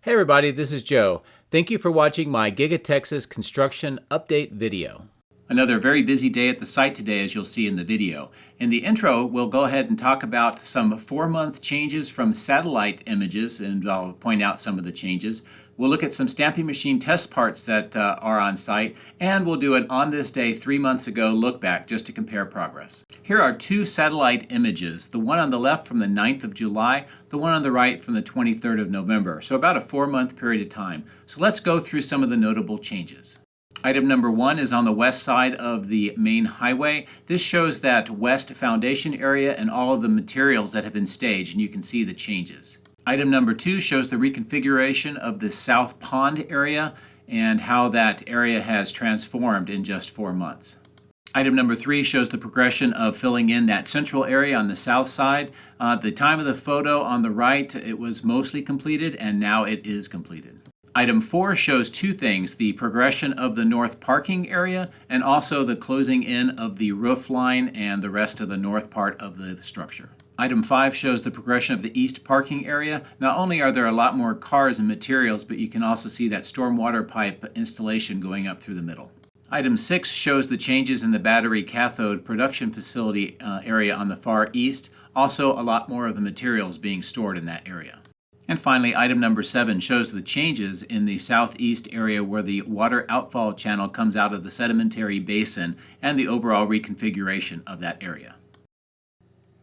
Hey everybody, this is Joe. Thank you for watching my Giga Texas construction update video. Another very busy day at the site today, as you'll see in the video. In the intro, we'll go ahead and talk about some 4-month changes from satellite images, and I'll point out some of the changes. We'll look at some stamping machine test parts that are on site, and we'll do an on this day 3 months ago look back just to compare progress. Here are 2 satellite images, the one on the left from the 9th of July, the one on the right from the 23rd of November, so about a 4-month period of time. So let's go through some of the notable changes. Item number 1 is on the west side of the main highway. This shows that west foundation area and all of the materials that have been staged, and you can see the changes. Item number 2 shows the reconfiguration of the south pond area and how that area has transformed in just 4 months. Item number 3 shows the progression of filling in that central area on the south side. At the time of the photo on the right, it was mostly completed, and now it is completed. Item 4 shows 2 things, the progression of the north parking area and also the closing in of the roof line and the rest of the north part of the structure. Item 5 shows the progression of the east parking area. Not only are there a lot more cars and materials, but you can also see that stormwater pipe installation going up through the middle. Item 6 shows the changes in the battery cathode production facility area on the far east. Also, a lot more of the materials being stored in that area. And finally, item number 7 shows the changes in the southeast area where the water outfall channel comes out of the sedimentary basin and the overall reconfiguration of that area.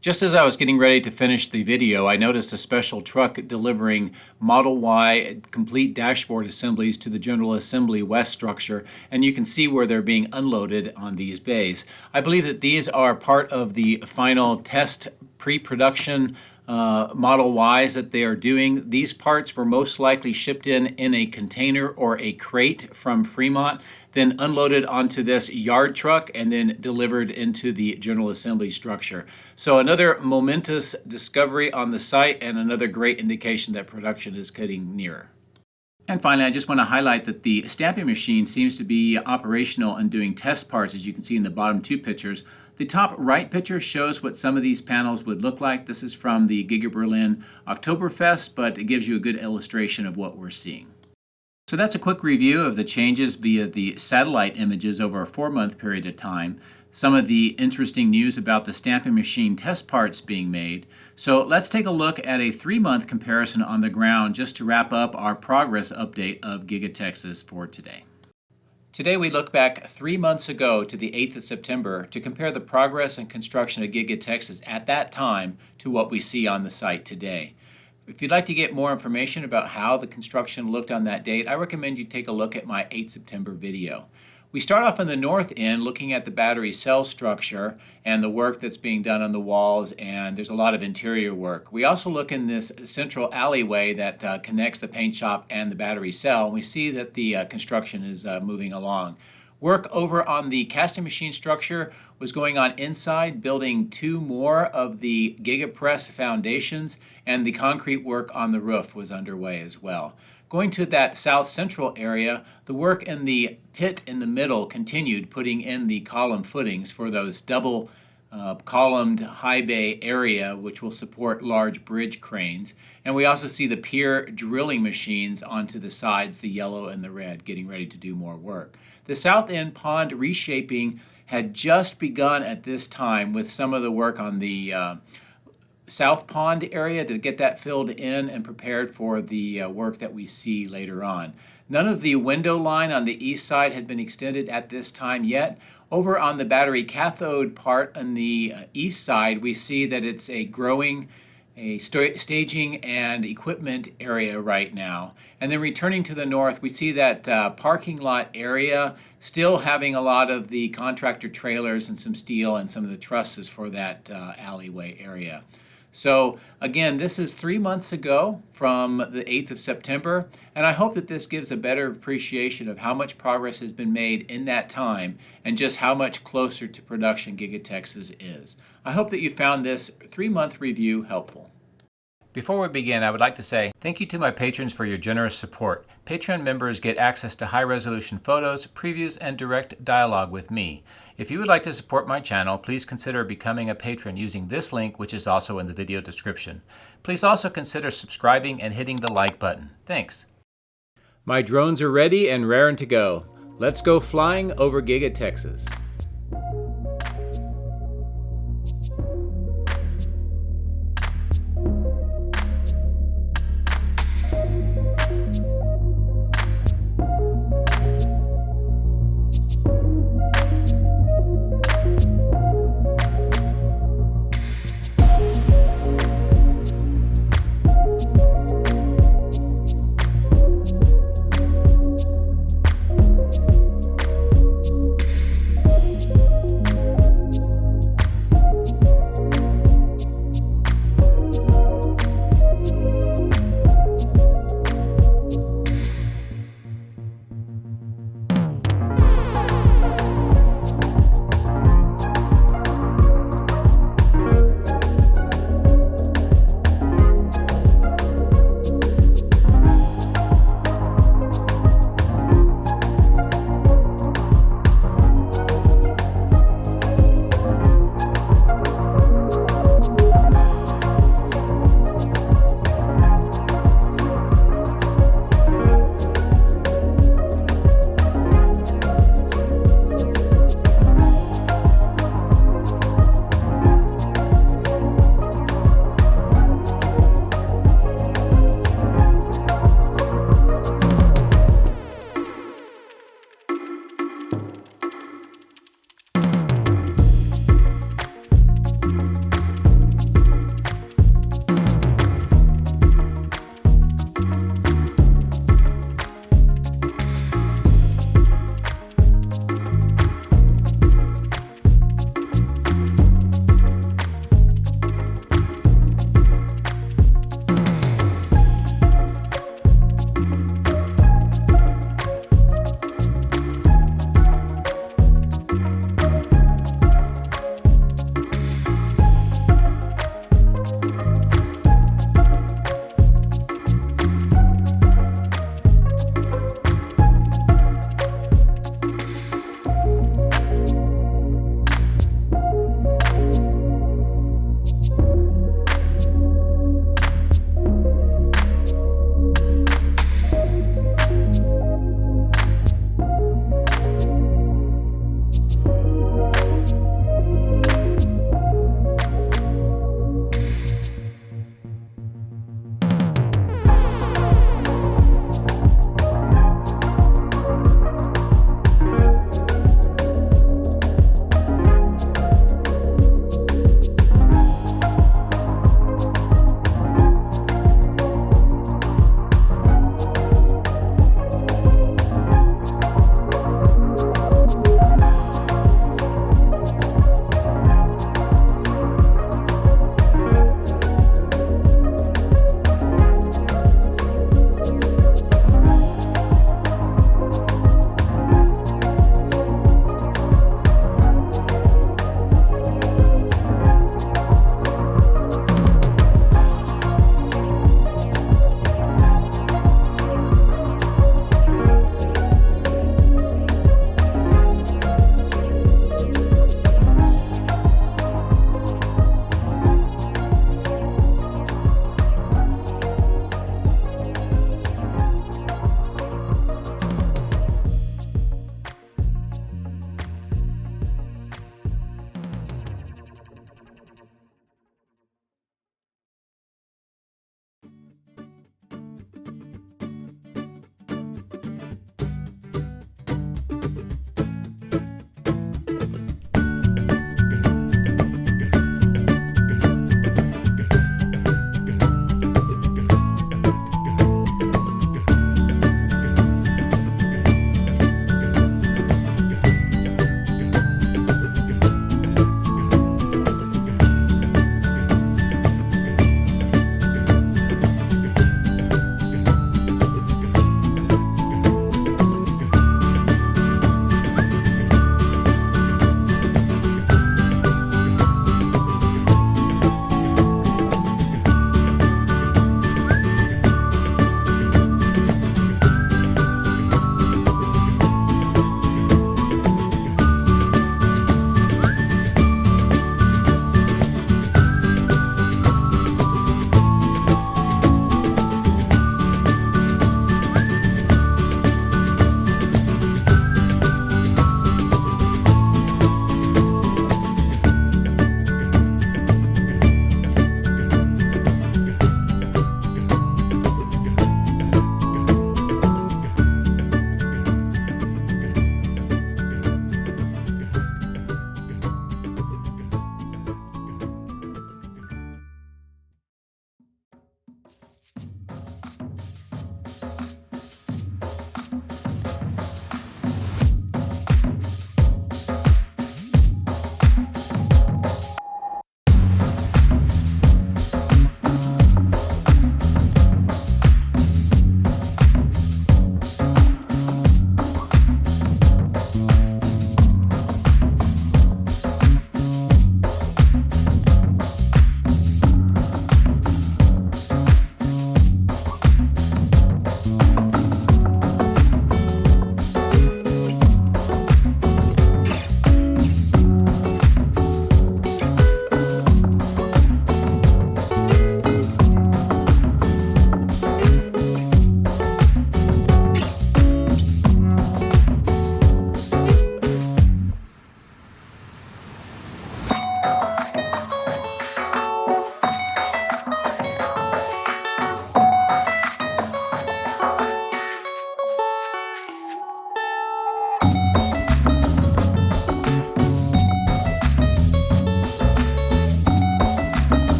Just as I was getting ready to finish the video, I noticed a special truck delivering Model Y complete dashboard assemblies to the General Assembly West structure, and you can see where they're being unloaded on these bays. I believe that these are part of the final test pre-production Model Ys that they are doing. These parts were most likely shipped in a container or a crate from Fremont, then unloaded onto this yard truck and then delivered into the General Assembly structure. So another momentous discovery on the site and another great indication that production is getting nearer. And finally, I just want to highlight that the stamping machine seems to be operational and doing test parts, as you can see in the bottom 2 pictures. The top right picture shows what some of these panels would look like. This is from the Giga Berlin Oktoberfest, but it gives you a good illustration of what we're seeing. So that's a quick review of the changes via the satellite images over a 4-month period of time. Some of the interesting news about the stamping machine test parts being made. So let's take a look at a 3-month comparison on the ground just to wrap up our progress update of Giga Texas for today. Today we look back 3 months ago to the 8th of September to compare the progress and construction of Giga Texas at that time to what we see on the site today. If you'd like to get more information about how the construction looked on that date, I recommend you take a look at my 8 September video. We start off on the north end looking at the battery cell structure and the work that's being done on the walls, and there's a lot of interior work. We also look in this central alleyway that connects the paint shop and the battery cell, and we see that the construction is moving along. Work over on the casting machine structure was going on inside, building 2 more of the Giga Press foundations, and the concrete work on the roof was underway as well. Going to that south central area, the work in the pit in the middle continued, putting in the column footings for those double columned high bay area, which will support large bridge cranes. And we also see the pier drilling machines onto the sides, the yellow and the red, getting ready to do more work. The south end pond reshaping had just begun at this time with some of the work on the south pond area to get that filled in and prepared for the work that we see later on. None of the window line on the east side had been extended at this time yet. Over on the battery cathode part on the east side, we see that it's a growing staging and equipment area right now. And then returning to the north, we see that parking lot area still having a lot of the contractor trailers and some steel and some of the trusses for that alleyway area. So again, this is 3 months ago from the 8th of September, and I hope that this gives a better appreciation of how much progress has been made in that time and just how much closer to production Giga Texas is. I hope that you found this 3-month review helpful. Before we begin, I would like to say thank you to my patrons for your generous support. Patreon members get access to high-resolution photos, previews, and direct dialogue with me. If you would like to support my channel, please consider becoming a patron using this link, which is also in the video description. Please also consider subscribing and hitting the like button. Thanks. My drones are ready and raring to go. Let's go flying over Giga Texas.